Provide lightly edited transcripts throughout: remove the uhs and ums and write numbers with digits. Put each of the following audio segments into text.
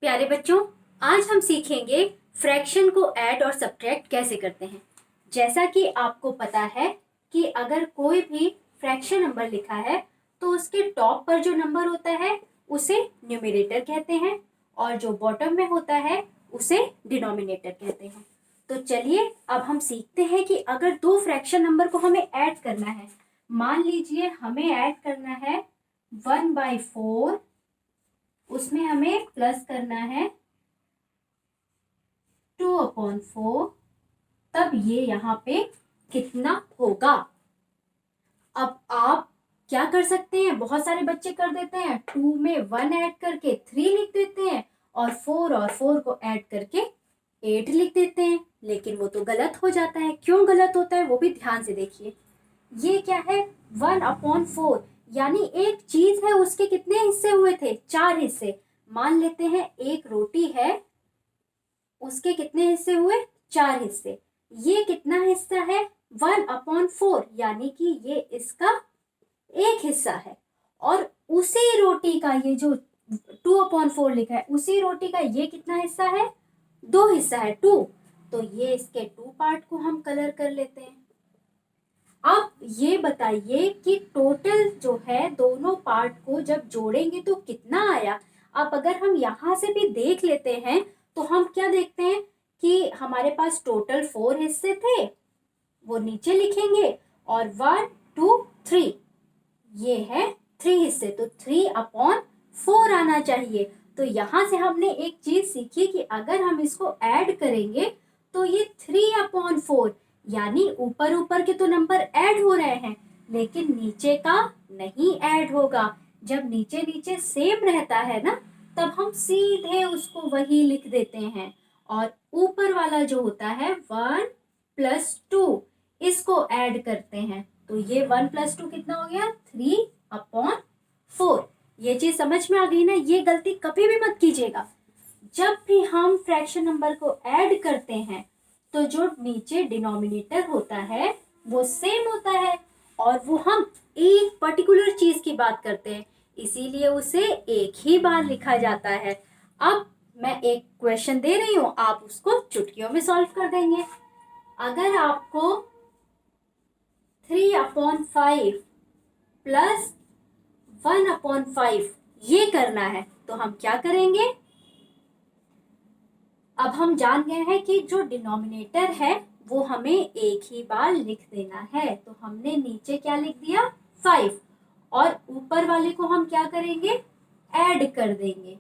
प्यारे बच्चों, आज हम सीखेंगे फ्रैक्शन को ऐड और सब्ट्रैक्ट कैसे करते हैं। जैसा कि आपको पता है कि अगर कोई भी फ्रैक्शन नंबर लिखा है तो उसके टॉप पर जो नंबर होता है उसे न्यूमरेटर कहते हैं और जो बॉटम में होता है उसे डिनोमिनेटर कहते हैं। तो चलिए अब हम सीखते हैं कि अगर दो फ्रैक्शन नंबर को हमें ऐड करना है। मान लीजिए हमें ऐड करना है 1/4, उसमें हमें प्लस करना है 2/4, तब ये यहाँ पे कितना होगा। अब आप क्या कर सकते हैं, बहुत सारे बच्चे कर देते हैं 2 में 1 ऐड करके 3 लिख देते हैं और 4 को ऐड करके 8 लिख देते हैं, लेकिन वो तो गलत हो जाता है। क्यों गलत होता है वो भी ध्यान से देखिए। ये क्या है 1/4, यानी एक चीज है उसके कितने हिस्से हुए थे, 4 हिस्से। मान लेते हैं एक रोटी है, उसके कितने हिस्से हुए, 4 हिस्से। ये कितना हिस्सा है 1/4, यानी कि ये इसका एक हिस्सा है। और उसी रोटी का ये जो 2/4 लिखा है, उसी रोटी का ये कितना हिस्सा है, 2 हिस्सा है, 2। तो ये इसके 2 पार्ट को हम कलर कर लेते हैं। अब ये बताइए कि टोटल जो है दोनों पार्ट को जब जोड़ेंगे तो कितना आया। अब अगर हम यहाँ से भी देख लेते हैं तो हम क्या देखते हैं कि हमारे पास टोटल 4 हिस्से थे, वो नीचे लिखेंगे, और 1 2 3 ये है 3 हिस्से, तो 3/4 आना चाहिए। तो यहाँ से हमने एक चीज सीखी कि अगर हम इसको ऐड करेंगे तो ये 3/4, यानी ऊपर ऊपर के तो नंबर ऐड हो रहे हैं लेकिन नीचे का नहीं ऐड होगा। जब नीचे नीचे सेम रहता है ना, तब हम सीधे उसको वही लिख देते हैं। और ऊपर वाला जो होता है 1 + 2, इसको ऐड करते हैं, तो ये 1 + 2 कितना हो गया, 3/4। ये चीज समझ में आ गई ना। ये गलती कभी भी मत कीजिएगा। जब भी हम फ्रैक्शन नंबर को ऐड करते हैं तो जो नीचे डिनोमिनेटर होता है वो सेम होता है, और वो हम एक पर्टिकुलर चीज की बात करते हैं, इसीलिए उसे एक ही बार लिखा जाता है। अब मैं एक क्वेश्चन दे रही हूं, आप उसको चुटकियों में सॉल्व कर देंगे। अगर आपको 3/5 + 1/5 ये करना है तो हम क्या करेंगे। अब हम जान गए हैं कि जो डिनोमिनेटर है वो हमें एक ही बार लिख देना है, तो हमने नीचे क्या लिख दिया 5, और ऊपर वाले को हम क्या करेंगे, ऐड कर देंगे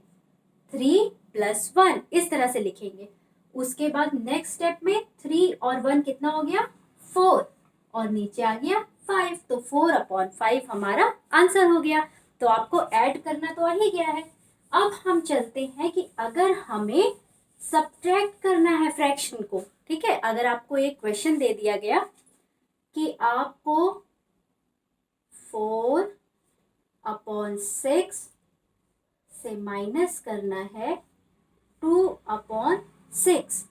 3 + 1, इस तरह से लिखेंगे। उसके बाद नेक्स्ट स्टेप में 3 और 1 कितना हो गया 4, और नीचे आ गया 5, तो 4/5 हमारा आंसर हो गया। तो आपको ऐड करना तो आ ही गया है। अब हम चलते हैं कि अगर हमें सब्ट्रैक्ट करना है फ्रैक्शन को, ठीक है। अगर आपको एक क्वेश्चन दे दिया गया कि आपको 4/6 से माइनस करना है 2/6,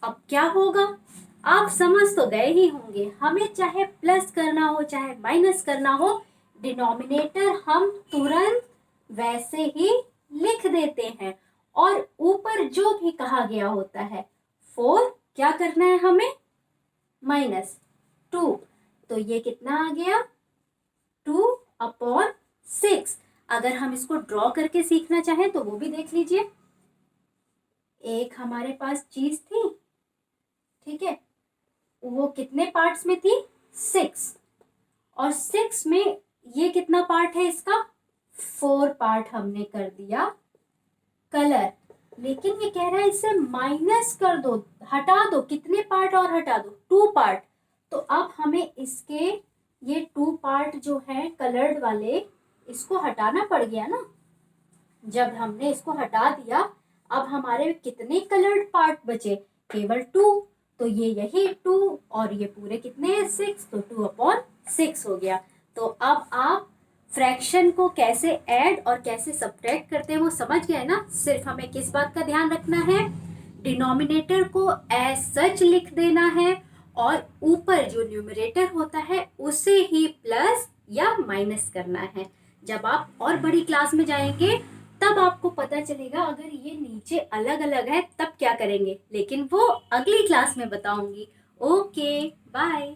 अब क्या होगा। आप समझ तो गए ही होंगे, हमें चाहे प्लस करना हो चाहे माइनस करना हो, डिनोमिनेटर हम तुरंत वैसे ही लिख देते हैं, और ऊपर जो भी कहा गया होता है 4 क्या करना है हमें, -2, तो ये कितना आ गया 2/6। अगर हम इसको ड्रॉ करके सीखना चाहें तो वो भी देख लीजिए। एक हमारे पास चीज थी, ठीक है, वो कितने पार्ट्स में थी 6, और 6 में ये कितना पार्ट है इसका 4 पार्ट हमने कर दिया कलर। लेकिन ये कह रहा है इसे माइनस कर दो, हटा दो, कितने पार्ट और हटा दो 2 पार्ट। तो अब हमें इसके ये 2 पार्ट जो है कलर्ड वाले, इसको हटाना पड़ गया ना। जब हमने इसको हटा दिया, अब हमारे कितने कलर्ड पार्ट बचे, केवल 2। तो ये यही 2 और ये पूरे कितने हैं 6, तो 2/6 हो गया। तो अब आप फ्रैक्शन को कैसे ऐड और कैसे सब्ट्रैक्ट करते हैं वो समझ गए ना। सिर्फ हमें किस बात का ध्यान रखना है, डिनोमिनेटर को एज सच लिख देना है, और ऊपर जो न्यूमरेटर होता है उसे ही प्लस या माइनस करना है। जब आप और बड़ी क्लास में जाएंगे तब आपको पता चलेगा अगर ये नीचे अलग अलग है तब क्या करेंगे, लेकिन वो अगली क्लास में बताऊंगी। Okay, bye.